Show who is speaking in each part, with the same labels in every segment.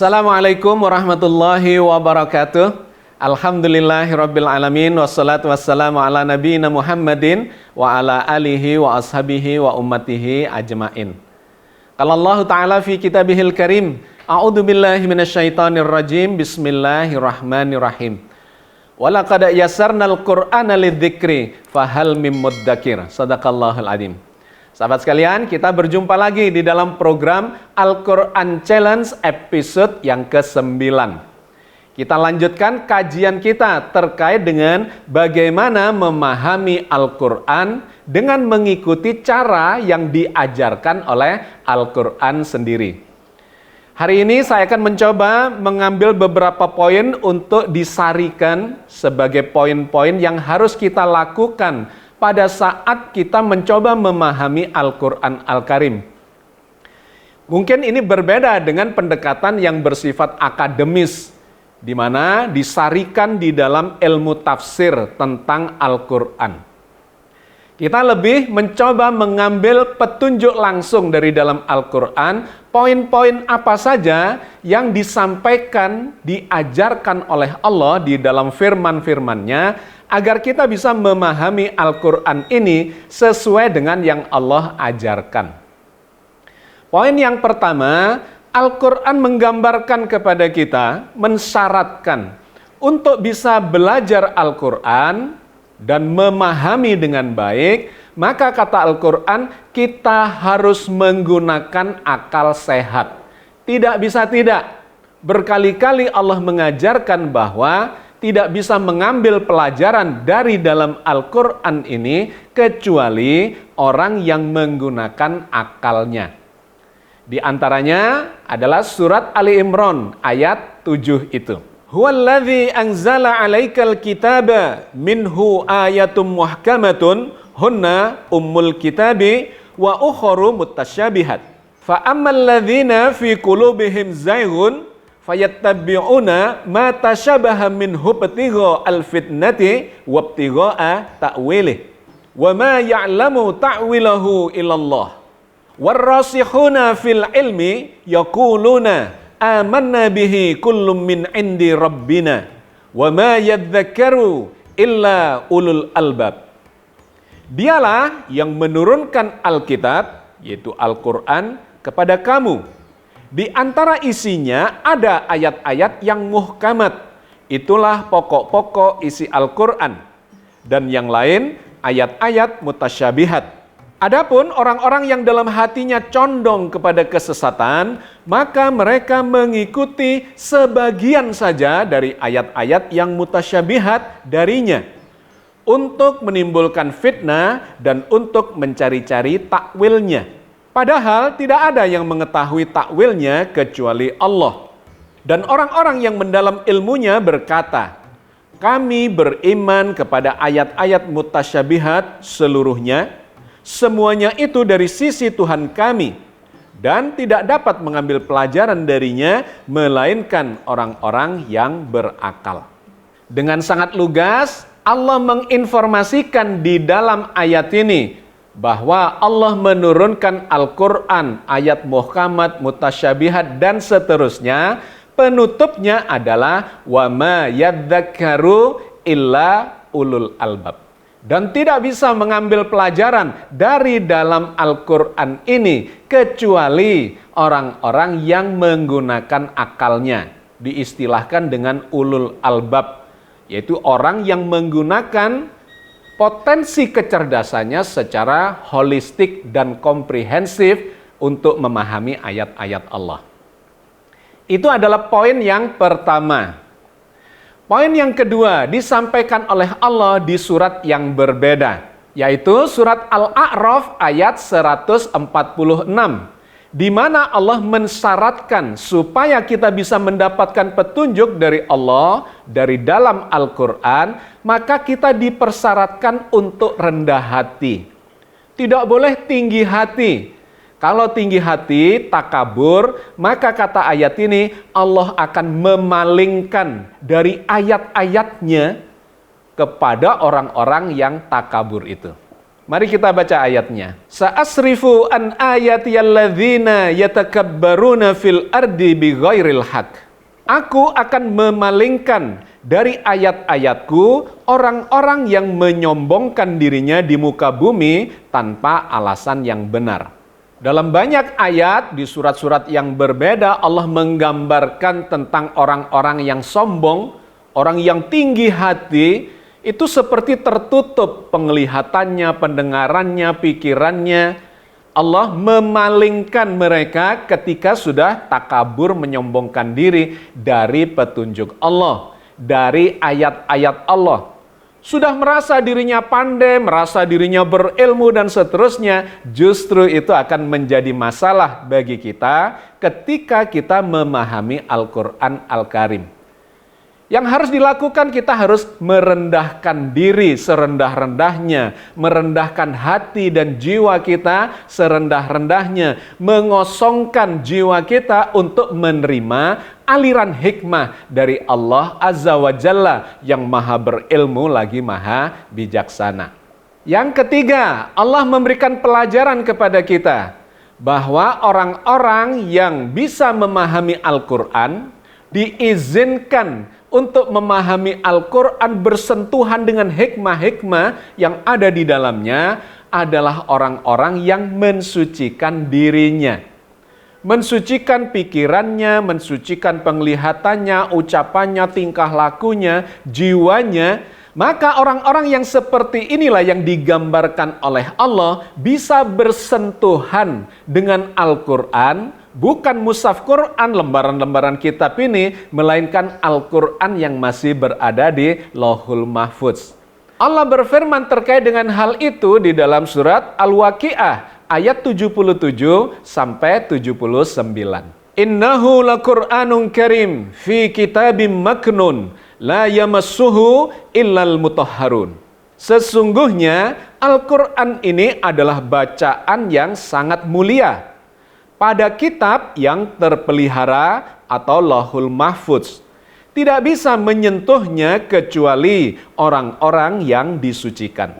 Speaker 1: Assalamualaikum warahmatullahi wabarakatuh. Alhamdulillahirabbil alamin wassalatu wassalamu ala nabiyina Muhammadin wa ala alihi wa ashabihi wa ummatihi ajmain. Qala Allah Ta'ala fi kitabihil karim, a'udzu billahi minasyaitonir rajim. Bismillahirrahmanirrahim. Walaqad yassarnal Qur'ana lidzikri fahal mim mudzakir. Shadaqallahul adzim. Sahabat sekalian, kita berjumpa lagi di dalam program Al-Quran Challenge episode yang ke-9. Kita lanjutkan kajian kita terkait dengan bagaimana memahami Al-Quran dengan mengikuti cara yang diajarkan oleh Al-Quran sendiri. Hari ini saya akan mencoba mengambil beberapa poin untuk disarikan sebagai poin-poin yang harus kita lakukan pada saat kita mencoba memahami Al-Quran Al-Karim. Mungkin ini berbeda dengan pendekatan yang bersifat akademis, di mana disarikan di dalam ilmu tafsir tentang Al-Quran. Kita lebih mencoba mengambil petunjuk langsung dari dalam Al-Quran, poin-poin apa saja yang disampaikan, diajarkan oleh Allah di dalam firman-firman-Nya, agar kita bisa memahami Al-Quran ini sesuai dengan yang Allah ajarkan. Poin yang pertama, Al-Quran menggambarkan kepada kita, mensyaratkan untuk bisa belajar Al-Quran dan memahami dengan baik, maka kata Al-Quran, kita harus menggunakan akal sehat. Tidak bisa tidak. Berkali-kali Allah mengajarkan bahwa tidak bisa mengambil pelajaran dari dalam Al-Quran ini kecuali orang yang menggunakan akalnya. Di antaranya adalah surat Ali Imran ayat 7 itu. Huwallazi anzala 'alaikal kitaba minhu ayatum muhkamatun hunna ummul kitabi wa ukharu mutasyabihat. Fa ammal ladzina fi qulubihim zayghun fayattabi'una ma tashabaha minhu ibtigha al-fitnati wa ibtigha'a ta'wilih wa ma ya'lamu ta'wilahu illallah warrasikhuna fil ilmi yaquluna amanna bihi kullum min indi rabbina wa ma yadhakkaru illa ulul albab. Dialah yang menurunkan Alkitab, yaitu Al-Quran, kepada kamu. Di antara isinya ada ayat-ayat yang muhkamat. Itulah pokok-pokok isi Al-Quran. Dan yang lain ayat-ayat mutasyabihat. Adapun orang-orang yang dalam hatinya condong kepada kesesatan, maka mereka mengikuti sebagian saja dari ayat-ayat yang mutasyabihat darinya, untuk menimbulkan fitnah dan untuk mencari-cari takwilnya. Padahal tidak ada yang mengetahui takwilnya kecuali Allah. Dan orang-orang yang mendalam ilmunya berkata, kami beriman kepada ayat-ayat mutasyabihat seluruhnya, semuanya itu dari sisi Tuhan kami, dan tidak dapat mengambil pelajaran darinya, melainkan orang-orang yang berakal. Dengan sangat lugas, Allah menginformasikan di dalam ayat ini, bahwa Allah menurunkan Al-Quran, ayat muhkamat, mutasyabihat, dan seterusnya. Penutupnya adalah wa ma yadzakkaru illa ulul albab. Dan tidak bisa mengambil pelajaran dari dalam Al-Quran ini kecuali orang-orang yang menggunakan akalnya. Diistilahkan dengan ulul albab, yaitu orang yang menggunakan potensi kecerdasannya secara holistik dan komprehensif untuk memahami ayat-ayat Allah. Itu adalah poin yang pertama. Poin yang kedua disampaikan oleh Allah di surat yang berbeda, yaitu surat Al-A'raf ayat 146. di mana Allah mensyaratkan supaya kita bisa mendapatkan petunjuk dari Allah dari dalam Al-Quran, maka kita dipersyaratkan untuk rendah hati. Tidak boleh tinggi hati. Kalau tinggi hati, takabur, maka kata ayat ini Allah akan memalingkan dari ayat-ayatnya kepada orang-orang yang takabur itu. Mari kita baca ayatnya. Sa'asrifu an ayati alladzina yatakabbaruna fil ardi bighairil haq. Aku akan memalingkan dari ayat-ayatku orang-orang yang menyombongkan dirinya di muka bumi tanpa alasan yang benar. Dalam banyak ayat di surat-surat yang berbeda Allah menggambarkan tentang orang-orang yang sombong, orang yang tinggi hati, itu seperti tertutup penglihatannya, pendengarannya, pikirannya. Allah memalingkan mereka ketika sudah takabur menyombongkan diri dari petunjuk Allah, dari ayat-ayat Allah. Sudah merasa dirinya pandai, merasa dirinya berilmu dan seterusnya, justru itu akan menjadi masalah bagi kita ketika kita memahami Al-Quran Al-Karim. Yang harus dilakukan, kita harus merendahkan diri serendah-rendahnya, merendahkan hati dan jiwa kita serendah-rendahnya, mengosongkan jiwa kita untuk menerima aliran hikmah dari Allah Azza wa Jalla yang maha berilmu lagi maha bijaksana. Yang ketiga, Allah memberikan pelajaran kepada kita bahwa orang-orang yang bisa memahami Al-Quran diizinkan untuk memahami Al-Quran bersentuhan dengan hikmah-hikmah yang ada di dalamnya adalah orang-orang yang mensucikan dirinya. Mensucikan pikirannya, mensucikan penglihatannya, ucapannya, tingkah lakunya, jiwanya. Maka orang-orang yang seperti inilah yang digambarkan oleh Allah bisa bersentuhan dengan Al-Quran, bukan mushaf Quran, lembaran-lembaran kitab ini, melainkan Al-Quran yang masih berada di Lauhul Mahfuz. Allah berfirman terkait dengan hal itu di dalam surat Al-Waqi'ah ayat 77 sampai 79. Innahu laqur'anun karim fi kitabim maknun la yamassuhu illal mutahharun. Sesungguhnya Al-Quran ini adalah bacaan yang sangat mulia pada kitab yang terpelihara atau Lauhul Mahfuz. Tidak bisa menyentuhnya kecuali orang-orang yang disucikan.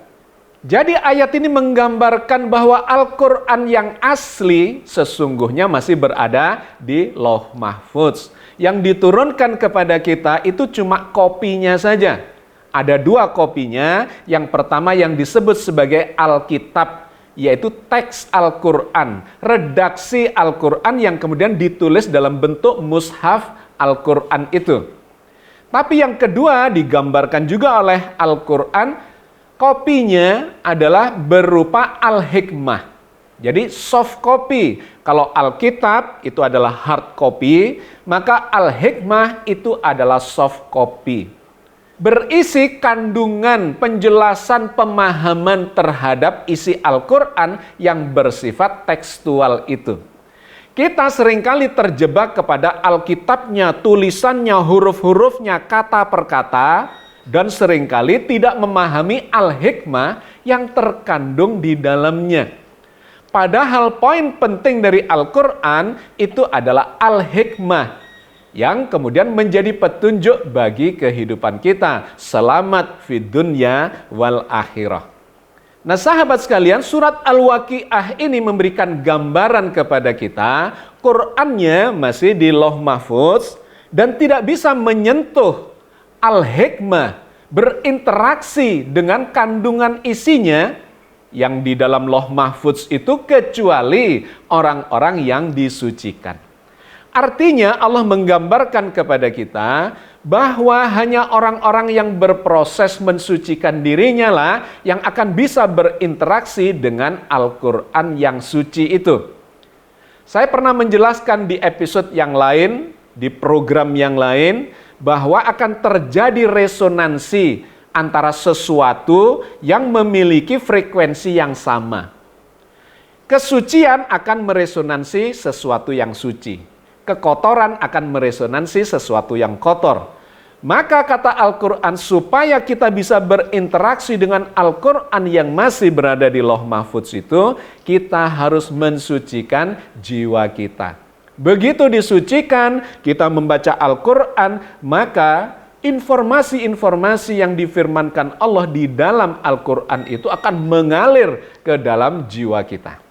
Speaker 1: Jadi ayat ini menggambarkan bahwa Al-Quran yang asli sesungguhnya masih berada di Lauh Mahfuz. Yang diturunkan kepada kita itu cuma kopinya saja. Ada dua kopinya. Yang pertama yang disebut sebagai Alkitab, yaitu teks Al-Quran, redaksi Al-Quran yang kemudian ditulis dalam bentuk mushaf Al-Quran itu. Tapi yang kedua digambarkan juga oleh Al-Quran, kopinya adalah berupa Al-Hikmah. Jadi soft copy. Kalau Alkitab itu adalah hard copy, maka Al-Hikmah itu adalah soft copy. Berisi kandungan penjelasan pemahaman terhadap isi Al-Quran yang bersifat tekstual itu. Kita seringkali terjebak kepada Alkitabnya, tulisannya, huruf-hurufnya, kata per kata, dan seringkali tidak memahami Al-Hikmah yang terkandung di dalamnya. Padahal poin penting dari Al-Quran itu adalah Al-Hikmah yang kemudian menjadi petunjuk bagi kehidupan kita. Selamat fid dunya wal akhirah. Nah sahabat sekalian, surat Al-Waqi'ah ini memberikan gambaran kepada kita, Qur'annya masih di Lauh Mahfuz dan tidak bisa menyentuh Al-Hikmah, berinteraksi dengan kandungan isinya yang di dalam Lauh Mahfuz itu kecuali orang-orang yang disucikan. Artinya Allah menggambarkan kepada kita bahwa hanya orang-orang yang berproses mensucikan dirinya lah yang akan bisa berinteraksi dengan Al-Quran yang suci itu. Saya pernah menjelaskan di episode yang lain, di program yang lain, bahwa akan terjadi resonansi antara sesuatu yang memiliki frekuensi yang sama. Kesucian akan meresonansi sesuatu yang suci. Kekotoran akan meresonansi sesuatu yang kotor. Maka kata Al-Quran, supaya kita bisa berinteraksi dengan Al-Quran yang masih berada di Lauh Mahfudz itu, kita harus mensucikan jiwa kita. Begitu disucikan, kita membaca Al-Quran, maka informasi-informasi yang difirmankan Allah di dalam Al-Quran itu akan mengalir ke dalam jiwa kita.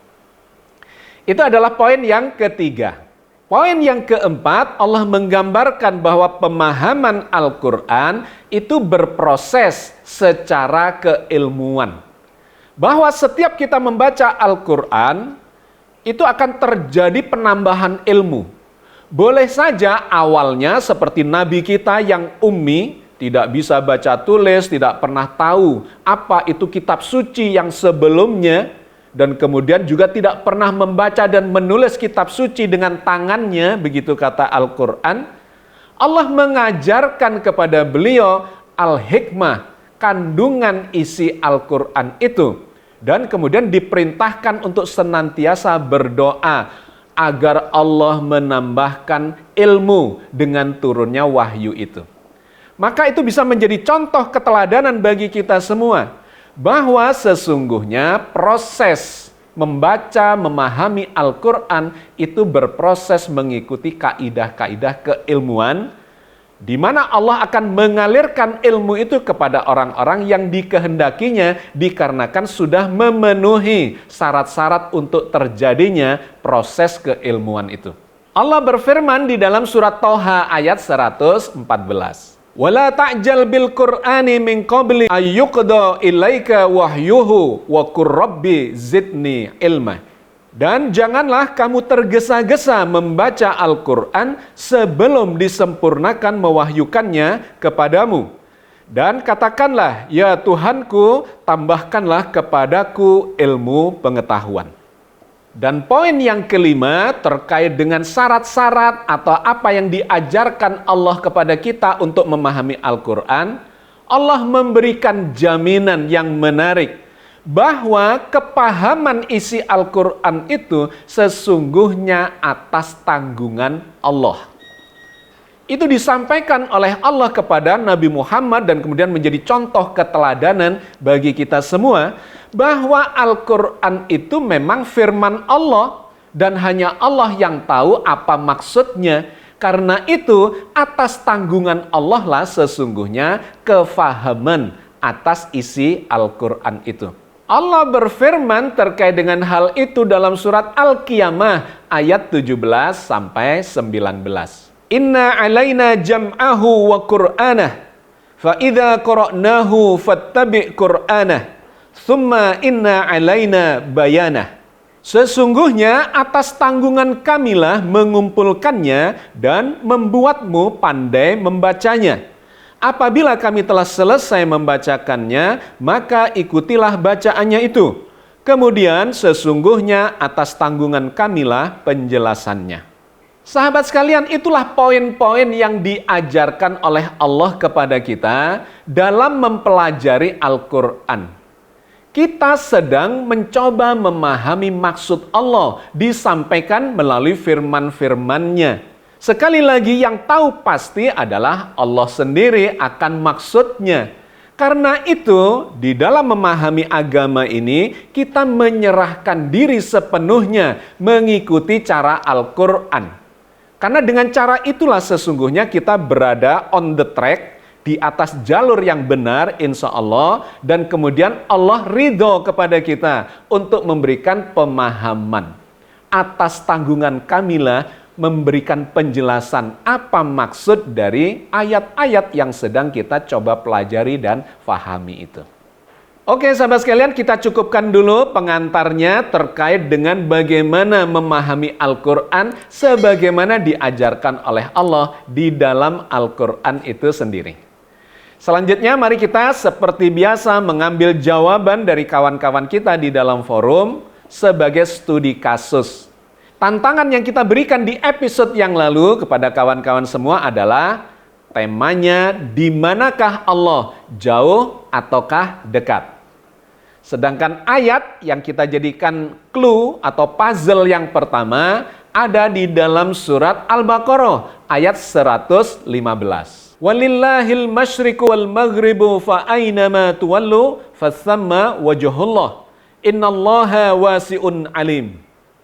Speaker 1: Itu adalah poin yang ketiga. Poin yang keempat, Allah menggambarkan bahwa pemahaman Al-Quran itu berproses secara keilmuan. Bahwa setiap kita membaca Al-Quran, itu akan terjadi penambahan ilmu. Boleh saja awalnya seperti Nabi kita yang ummi, tidak bisa baca tulis, tidak pernah tahu apa itu kitab suci yang sebelumnya, dan kemudian juga tidak pernah membaca dan menulis kitab suci dengan tangannya, begitu kata Al-Quran. Allah mengajarkan kepada beliau al-hikmah, kandungan isi Al-Quran itu. Dan kemudian diperintahkan untuk senantiasa berdoa agar Allah menambahkan ilmu dengan turunnya wahyu itu. Maka itu bisa menjadi contoh keteladanan bagi kita semua. Bahwa sesungguhnya proses membaca, memahami Al-Quran itu berproses mengikuti kaidah-kaidah keilmuan, di mana Allah akan mengalirkan ilmu itu kepada orang-orang yang dikehendakinya dikarenakan sudah memenuhi syarat-syarat untuk terjadinya proses keilmuan itu. Allah berfirman di dalam surat Thaha ayat 114. Wala ta'jal bil Qur'ani min qabli ayyuqda ilaika wahyuhu wa qur rabbi zidni ilma. Dan janganlah kamu tergesa-gesa membaca Al-Quran sebelum disempurnakan mewahyukannya kepadamu. Dan katakanlah, ya Tuhanku, tambahkanlah kepadaku ilmu pengetahuan. Dan poin yang kelima terkait dengan syarat-syarat atau apa yang diajarkan Allah kepada kita untuk memahami Al-Quran. Allah memberikan jaminan yang menarik bahwa kepahaman isi Al-Quran itu sesungguhnya atas tanggungan Allah. Itu disampaikan oleh Allah kepada Nabi Muhammad dan kemudian menjadi contoh keteladanan bagi kita semua bahwa Al-Quran itu memang firman Allah dan hanya Allah yang tahu apa maksudnya. Karena itu atas tanggungan Allah lah sesungguhnya kefahaman atas isi Al-Quran itu. Allah berfirman terkait dengan hal itu dalam surat Al-Qiyamah ayat 17 sampai 19. Inna alaina jam'ahu wa qur'anah fa idza qara'nahu fattabi' qur'anah thumma inna alaina bayanah. Sesungguhnya atas tanggungan kamilah mengumpulkannya dan membuatmu pandai membacanya. Apabila kami telah selesai membacakannya, maka ikutilah bacaannya itu. Kemudian sesungguhnya atas tanggungan kamilah penjelasannya. Sahabat sekalian, itulah poin-poin yang diajarkan oleh Allah kepada kita dalam mempelajari Al-Quran. Kita sedang mencoba memahami maksud Allah disampaikan melalui firman-firman-Nya. Sekali lagi yang tahu pasti adalah Allah sendiri akan maksudnya. Karena itu, di dalam memahami agama ini, kita menyerahkan diri sepenuhnya mengikuti cara Al-Quran. Karena dengan cara itulah sesungguhnya kita berada on the track, di atas jalur yang benar insya Allah, dan kemudian Allah ridho kepada kita untuk memberikan pemahaman. Atas tanggungan kamilah memberikan penjelasan apa maksud dari ayat-ayat yang sedang kita coba pelajari dan fahami itu. Oke sahabat sekalian, kita cukupkan dulu pengantarnya terkait dengan bagaimana memahami Al-Quran sebagaimana diajarkan oleh Allah di dalam Al-Quran itu sendiri. Selanjutnya mari kita seperti biasa mengambil jawaban dari kawan-kawan kita di dalam forum sebagai studi kasus. Tantangan yang kita berikan di episode yang lalu kepada kawan-kawan semua adalah temanya, di manakah Allah, jauh ataukah dekat? Sedangkan ayat yang kita jadikan clue atau puzzle yang pertama ada di dalam surat Al-Baqarah ayat 115. Walillahil masyriqu wal maghribu fa aynama tuwallu fathamma wajhullah. Innallaha wasi'un alim.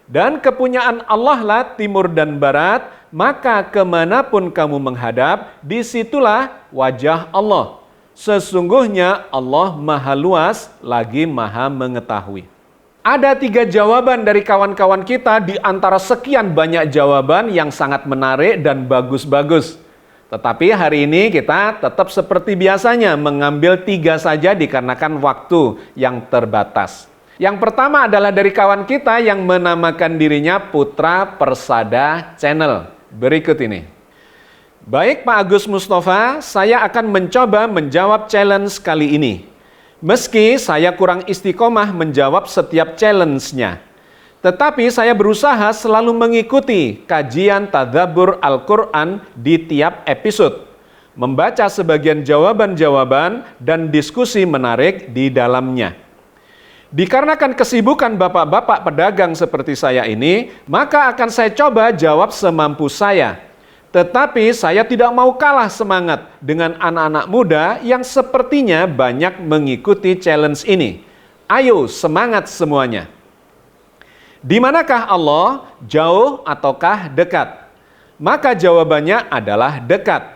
Speaker 1: Dan kepunyaan Allah lah timur dan barat, maka kemanapun kamu menghadap, disitulah wajah Allah. Sesungguhnya Allah maha luas lagi maha mengetahui. Ada 3 jawaban dari kawan-kawan kita di antara sekian banyak jawaban yang sangat menarik dan bagus-bagus. Tetapi hari ini kita tetap seperti biasanya mengambil 3 saja dikarenakan waktu yang terbatas. Yang pertama adalah dari kawan kita yang menamakan dirinya Putra Persada Channel. Berikut ini. Baik Pak Agus Mustafa, saya akan mencoba menjawab challenge kali ini. Meski saya kurang istiqomah menjawab setiap challenge-nya. Tetapi saya berusaha selalu mengikuti kajian tadabbur Al-Quran di tiap episode. Membaca sebagian jawaban-jawaban dan diskusi menarik di dalamnya. Dikarenakan kesibukan bapak-bapak pedagang seperti saya ini, maka akan saya coba jawab semampu saya. Tetapi saya tidak mau kalah semangat dengan anak-anak muda yang sepertinya banyak mengikuti challenge ini. Ayo semangat semuanya. Di manakah Allah, jauh ataukah dekat? Maka jawabannya adalah dekat.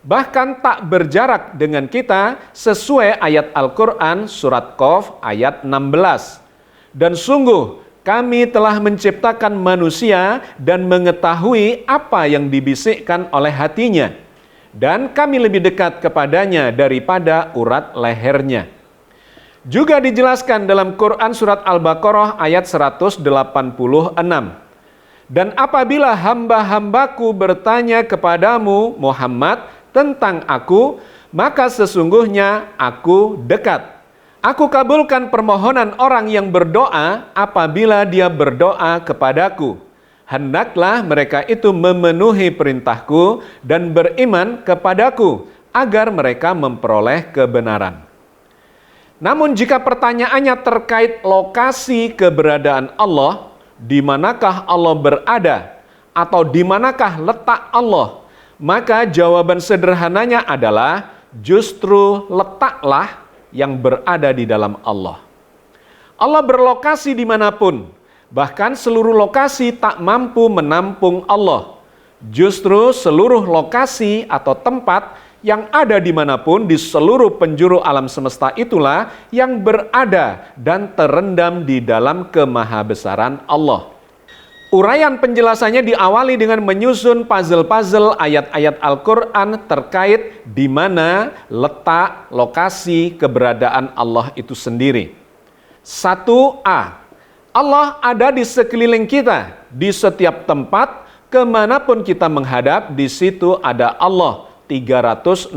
Speaker 1: Bahkan tak berjarak dengan kita sesuai ayat Al-Quran surat Qaf ayat 16. Dan sungguh kami telah menciptakan manusia dan mengetahui apa yang dibisikkan oleh hatinya. Dan kami lebih dekat kepadanya daripada urat lehernya. Juga dijelaskan dalam Quran surat Al-Baqarah ayat 186. Dan apabila hamba-hambaku bertanya kepadamu Muhammad tentang aku, maka sesungguhnya aku dekat. Aku kabulkan permohonan orang yang berdoa apabila dia berdoa kepadaku. Hendaklah mereka itu memenuhi perintahku dan beriman kepadaku agar mereka memperoleh kebenaran. Namun jika pertanyaannya terkait lokasi keberadaan Allah, di manakah Allah berada atau di manakah letak Allah, maka jawaban sederhananya adalah justru letaklah yang berada di dalam Allah. Allah berlokasi dimanapun, bahkan seluruh lokasi tak mampu menampung Allah. Justru seluruh lokasi atau tempat yang ada dimanapun di seluruh penjuru alam semesta itulah yang berada dan terendam di dalam kemahabesaran Allah. Uraian penjelasannya diawali dengan menyusun puzzle-puzzle ayat-ayat Al-Quran terkait di mana letak lokasi keberadaan Allah itu sendiri. 1a. Allah ada di sekeliling kita, di setiap tempat, kemanapun kita menghadap, di situ ada Allah. 360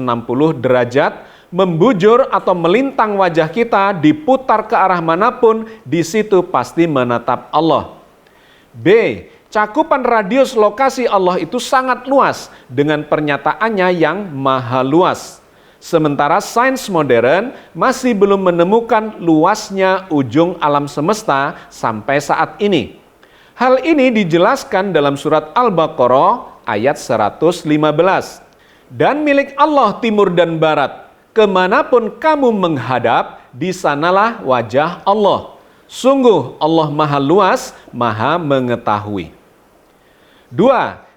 Speaker 1: derajat, membujur atau melintang wajah kita, diputar ke arah manapun, di situ pasti menatap Allah. B. Cakupan radius lokasi Allah itu sangat luas dengan pernyataannya yang maha luas. Sementara sains modern masih belum menemukan luasnya ujung alam semesta sampai saat ini. Hal ini dijelaskan dalam surat Al-Baqarah ayat 115. Dan milik Allah timur dan barat, kemanapun kamu menghadap, di sanalah wajah Allah. Sungguh Allah maha luas, maha mengetahui. 2.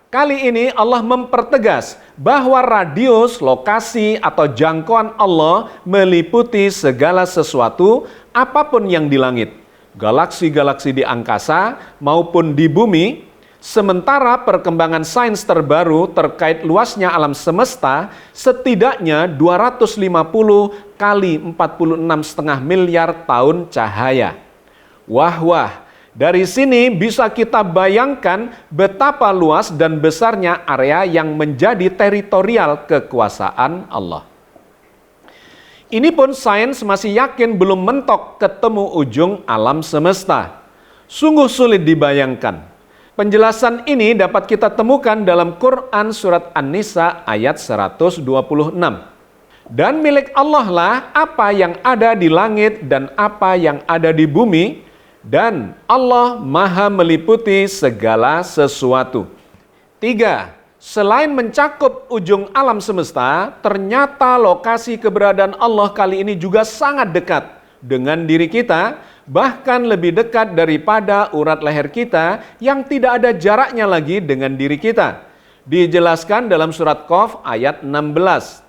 Speaker 1: Kali ini Allah mempertegas bahwa radius, lokasi atau jangkauan Allah meliputi segala sesuatu apapun yang di langit, galaksi-galaksi di angkasa maupun di bumi. Sementara perkembangan sains terbaru terkait luasnya alam semesta setidaknya 250 kali 46,5 miliar tahun cahaya. Wah, dari sini bisa kita bayangkan betapa luas dan besarnya area yang menjadi teritorial kekuasaan Allah. Ini pun sains masih yakin belum mentok ketemu ujung alam semesta. Sungguh sulit dibayangkan. Penjelasan ini dapat kita temukan dalam Quran surat An-Nisa ayat 126. Dan milik Allah lah apa yang ada di langit dan apa yang ada di bumi, dan Allah maha meliputi segala sesuatu. 3. Selain mencakup ujung alam semesta, ternyata lokasi keberadaan Allah kali ini juga sangat dekat dengan diri kita, bahkan lebih dekat daripada urat leher kita yang tidak ada jaraknya lagi dengan diri kita. Dijelaskan dalam surat Qaf ayat 16.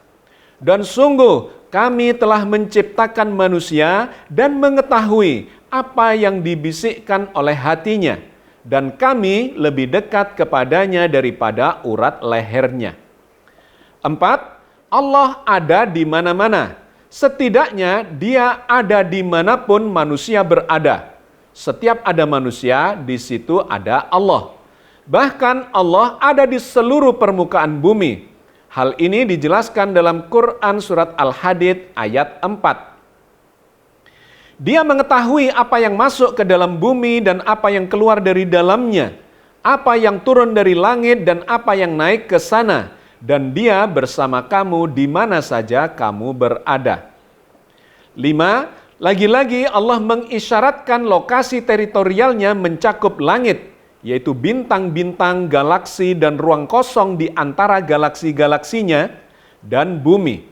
Speaker 1: Dan sungguh kami telah menciptakan manusia dan mengetahui apa yang dibisikkan oleh hatinya, dan kami lebih dekat kepadanya daripada urat lehernya. 4. Allah ada di mana-mana. Setidaknya dia ada dimanapun manusia berada. Setiap ada manusia, di situ ada Allah. Bahkan Allah ada di seluruh permukaan bumi. Hal ini dijelaskan dalam Quran surat Al-Hadid ayat 4. Dia mengetahui apa yang masuk ke dalam bumi dan apa yang keluar dari dalamnya, apa yang turun dari langit dan apa yang naik ke sana, dan dia bersama kamu di mana saja kamu berada. 5. Lagi-lagi Allah mengisyaratkan lokasi teritorialnya mencakup langit, yaitu bintang-bintang, galaksi, dan ruang kosong di antara galaksi-galaksinya, dan bumi.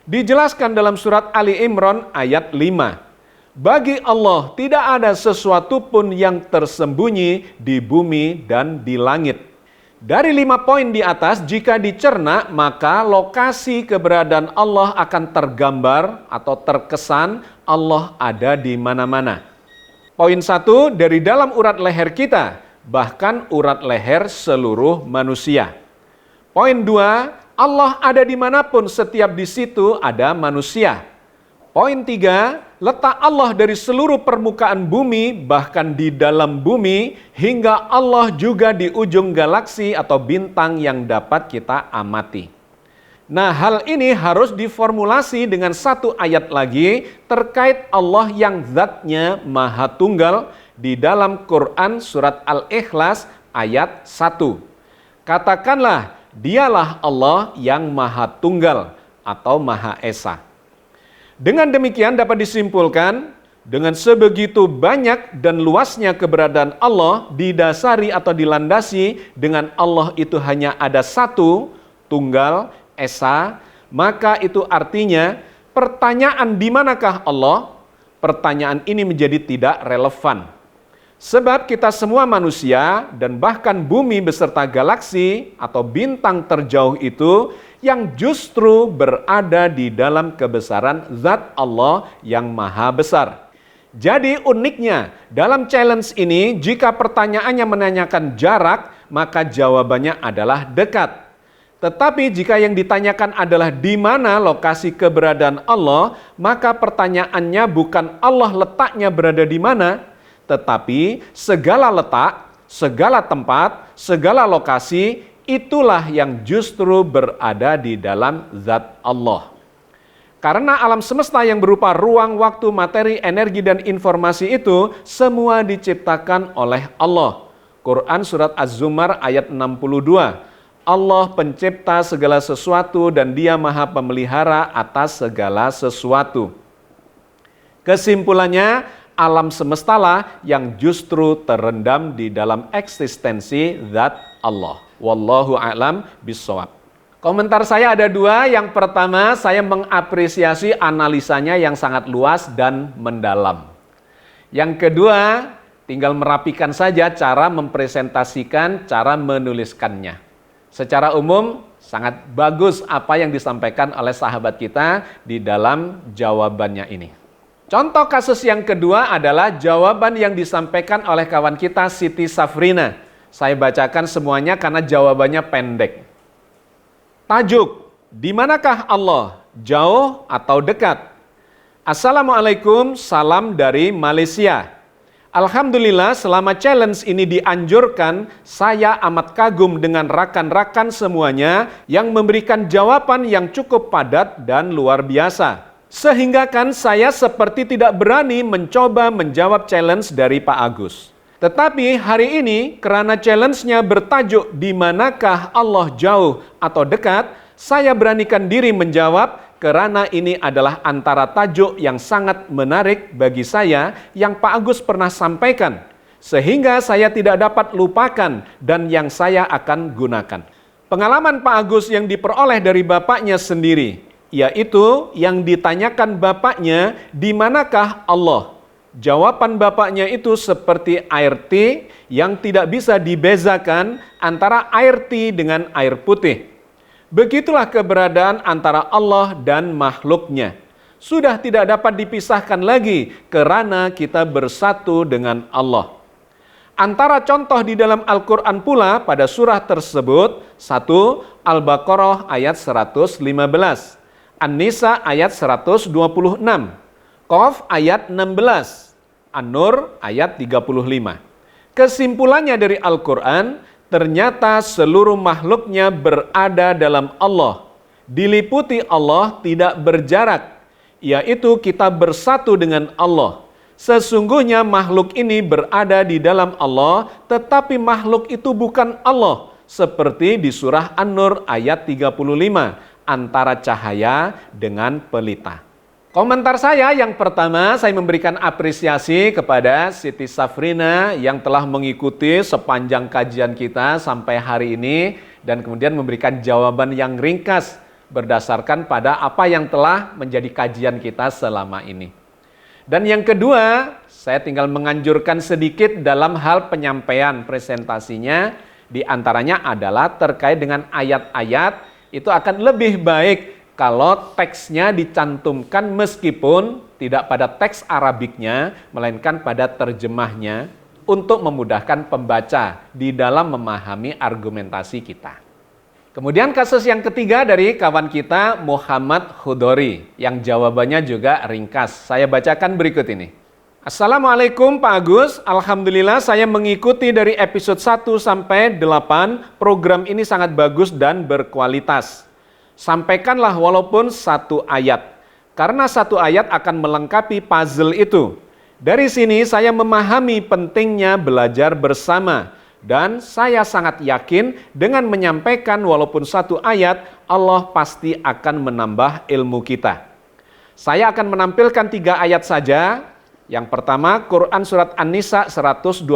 Speaker 1: Dijelaskan dalam surat Ali Imran ayat 5. Bagi Allah tidak ada sesuatu pun yang tersembunyi di bumi dan di langit. Dari 5 poin di atas, jika dicerna, maka lokasi keberadaan Allah akan tergambar atau terkesan Allah ada di mana-mana. Poin 1, dari dalam urat leher kita, bahkan urat leher seluruh manusia. Poin 2, Allah ada dimanapun, setiap di situ ada manusia. Poin 3, letak Allah dari seluruh permukaan bumi, bahkan di dalam bumi, hingga Allah juga di ujung galaksi atau bintang yang dapat kita amati. Nah, hal ini harus diformulasi dengan satu ayat lagi terkait Allah yang zatnya maha tunggal di dalam Quran surat Al-Ikhlas ayat 1. Katakanlah, dialah Allah yang maha tunggal atau maha esa. Dengan demikian dapat disimpulkan, dengan sebegitu banyak dan luasnya keberadaan Allah didasari atau dilandasi dengan Allah itu hanya ada satu, tunggal, esa, maka itu artinya pertanyaan di manakah Allah? Pertanyaan ini menjadi tidak relevan. Sebab kita semua manusia dan bahkan bumi beserta galaksi atau bintang terjauh itu yang justru berada di dalam kebesaran zat Allah yang maha besar. Jadi uniknya dalam challenge ini, jika pertanyaannya menanyakan jarak, maka jawabannya adalah dekat. Tetapi jika yang ditanyakan adalah di mana lokasi keberadaan Allah, maka pertanyaannya bukan Allah letaknya berada di mana, tetapi segala letak, segala tempat, segala lokasi, itulah yang justru berada di dalam zat Allah. Karena alam semesta yang berupa ruang, waktu, materi, energi, dan informasi itu semua diciptakan oleh Allah. Quran surat Az-Zumar ayat 62. Allah pencipta segala sesuatu dan Dia maha pemelihara atas segala sesuatu. Kesimpulannya, alam semestalah yang justru terendam di dalam eksistensi zat Allah. Wallahu a'lam bishawab. Komentar saya ada dua. Yang pertama, saya mengapresiasi analisanya yang sangat luas dan mendalam. Yang kedua, tinggal merapikan saja cara mempresentasikan, cara menuliskannya. Secara umum, sangat bagus apa yang disampaikan oleh sahabat kita di dalam jawabannya ini. Contoh kasus yang kedua adalah jawaban yang disampaikan oleh kawan kita Siti Safrina. Saya bacakan semuanya karena jawabannya pendek. Tajuk, di manakah Allah? Jauh atau dekat? Assalamualaikum, salam dari Malaysia. Alhamdulillah selama challenge ini dianjurkan, saya amat kagum dengan rakan-rakan semuanya yang memberikan jawaban yang cukup padat dan luar biasa. Sehingga kan saya seperti tidak berani mencoba menjawab challenge dari Pak Agus. Tetapi hari ini karena challenge-nya bertajuk di manakah Allah jauh atau dekat, saya beranikan diri menjawab karena ini adalah antara tajuk yang sangat menarik bagi saya yang Pak Agus pernah sampaikan, sehingga saya tidak dapat lupakan dan yang saya akan gunakan. Pengalaman Pak Agus yang diperoleh dari bapaknya sendiri, yaitu yang ditanyakan bapaknya, di manakah Allah? Jawaban bapaknya itu seperti air teh yang tidak bisa dibezakan antara air teh dengan air putih. Begitulah keberadaan antara Allah dan makhluknya. Sudah tidak dapat dipisahkan lagi karena kita bersatu dengan Allah. Antara contoh di dalam Al-Quran pula pada surah tersebut, 1. Al-Baqarah ayat 115, An-Nisa ayat 126, Qaf ayat 16, An-Nur ayat 35. Kesimpulannya dari Al-Quran, ternyata seluruh makhluknya berada dalam Allah. Diliputi Allah tidak berjarak, yaitu kita bersatu dengan Allah. Sesungguhnya makhluk ini berada di dalam Allah, tetapi makhluk itu bukan Allah. Seperti di surah An-Nur ayat 35, antara cahaya dengan pelita. Komentar saya yang pertama, saya memberikan apresiasi kepada Siti Safrina yang telah mengikuti sepanjang kajian kita sampai hari ini dan kemudian memberikan jawaban yang ringkas berdasarkan pada apa yang telah menjadi kajian kita selama ini. Dan yang kedua, saya tinggal menganjurkan sedikit dalam hal penyampaian presentasinya, di antaranya adalah terkait dengan ayat-ayat, itu akan lebih baik kalau teksnya dicantumkan meskipun tidak pada teks Arabiknya, melainkan pada terjemahnya untuk memudahkan pembaca di dalam memahami argumentasi kita. Kemudian kasus yang ketiga dari kawan kita Muhammad Khudori, yang jawabannya juga ringkas. Saya bacakan berikut ini. Assalamualaikum Pak Agus, Alhamdulillah saya mengikuti dari episode 1 sampai 8, program ini sangat bagus dan berkualitas. Sampaikanlah walaupun satu ayat, karena satu ayat akan melengkapi puzzle itu. Dari sini saya memahami pentingnya belajar bersama, dan saya sangat yakin dengan menyampaikan walaupun satu ayat, Allah pasti akan menambah ilmu kita. Saya akan menampilkan 3 ayat saja. Yang pertama, Quran Surat An-Nisa 126.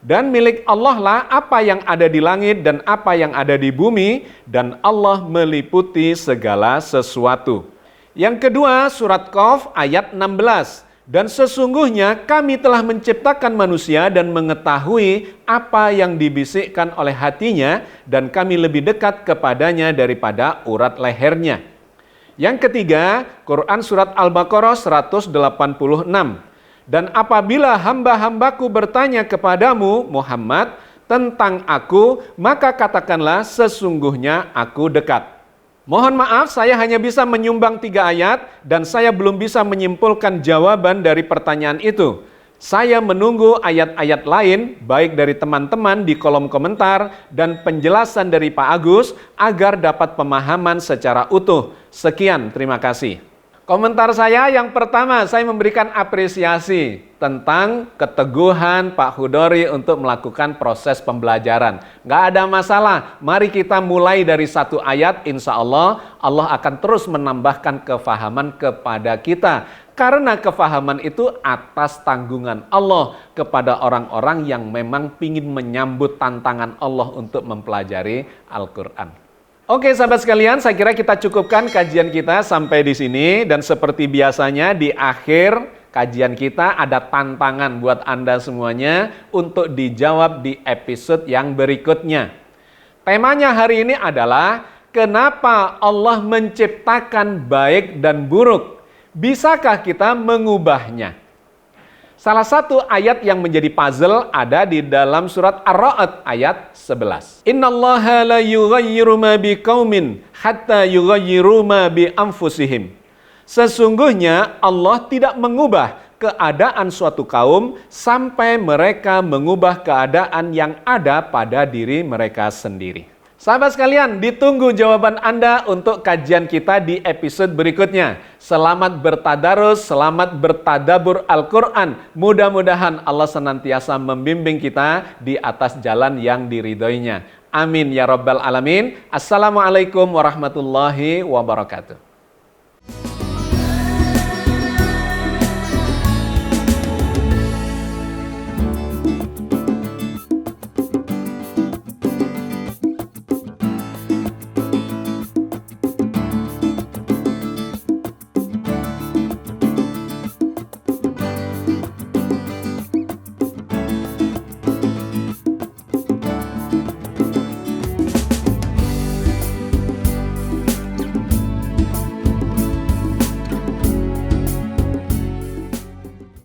Speaker 1: Dan milik Allah lah apa yang ada di langit dan apa yang ada di bumi, dan Allah meliputi segala sesuatu. Yang kedua, surat Qaf ayat 16. Dan sesungguhnya kami telah menciptakan manusia dan mengetahui apa yang dibisikkan oleh hatinya, dan kami lebih dekat kepadanya daripada urat lehernya. Yang ketiga, Quran surat Al-Baqarah 186. Dan apabila hamba-hambaku bertanya kepadamu, Muhammad, tentang aku, maka katakanlah sesungguhnya aku dekat. Mohon maaf, saya hanya bisa menyumbang 3 ayat dan saya belum bisa menyimpulkan jawaban dari pertanyaan itu. Saya menunggu ayat-ayat lain, baik dari teman-teman di kolom komentar dan penjelasan dari Pak Agus, agar dapat pemahaman secara utuh. Sekian, terima kasih. Komentar saya yang pertama, saya memberikan apresiasi tentang keteguhan Pak Khudori untuk melakukan proses pembelajaran. Nggak ada masalah, mari kita mulai dari 1 ayat, insya Allah, Allah akan terus menambahkan kefahaman kepada kita. Karena kefahaman itu atas tanggungan Allah kepada orang-orang yang memang ingin menyambut tantangan Allah untuk mempelajari Al-Quran. Oke sahabat sekalian, saya kira kita cukupkan kajian kita sampai di sini, dan seperti biasanya di akhir kajian kita ada tantangan buat Anda semuanya untuk dijawab di episode yang berikutnya. Temanya hari ini adalah kenapa Allah menciptakan baik dan buruk? Bisakah kita mengubahnya? Salah satu ayat yang menjadi puzzle ada di dalam surat Ar-Ra'd ayat 11. Innallaha la yughayyiru ma biqaumin hatta yughayyiru ma bi anfusihim. Sesungguhnya Allah tidak mengubah keadaan suatu kaum sampai mereka mengubah keadaan yang ada pada diri mereka sendiri. Sahabat sekalian, ditunggu jawaban Anda untuk kajian kita di episode berikutnya. Selamat bertadarus, selamat bertadabur Al-Quran. Mudah-mudahan Allah senantiasa membimbing kita di atas jalan yang diridhoinya. Amin ya rabbal alamin. Assalamualaikum warahmatullahi wabarakatuh.